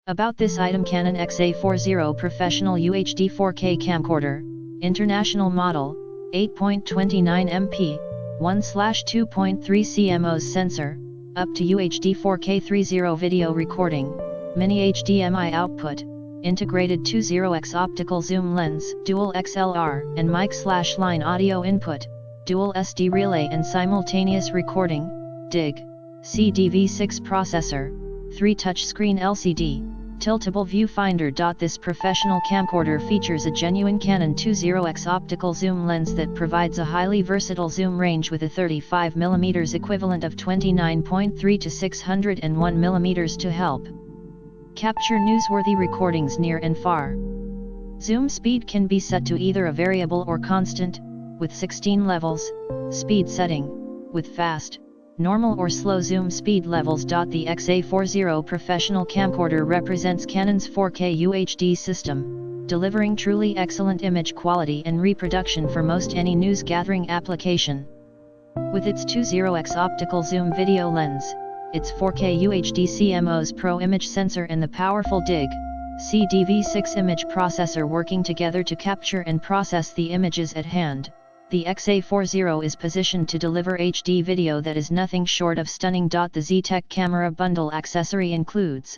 About this item: Canon XA40 Professional UHD 4K Camcorder, International Model, 8.29 MP, 1/2.3 cm sensor, up to UHD 4K 30 video recording, mini HDMI output, integrated 20x optical zoom lens, dual XLR and mic/line audio input, dual SD relay and simultaneous recording, DIG, CDV6 processor, 3 touchscreen LCD, tiltable viewfinder. This professional camcorder features a genuine Canon 20x optical zoom lens that provides a highly versatile zoom range with a 35mm equivalent of 29.3 to 601mm to help capture newsworthy recordings near and far. Zoom speed can be set to either a variable or constant, with 16 levels, speed setting, with fast, normal or slow zoom speed levels. The XA40 Professional Camcorder represents Canon's 4K UHD system, delivering truly excellent image quality and reproduction for most any news gathering application. With its 20x optical zoom video lens, its 4K UHD CMOS Pro image sensor and the powerful DIG, CDV6 image processor working together to capture and process the images at hand, the XA40 is positioned to deliver HD video that is nothing short of stunning. The ZeeTech camera bundle accessory includes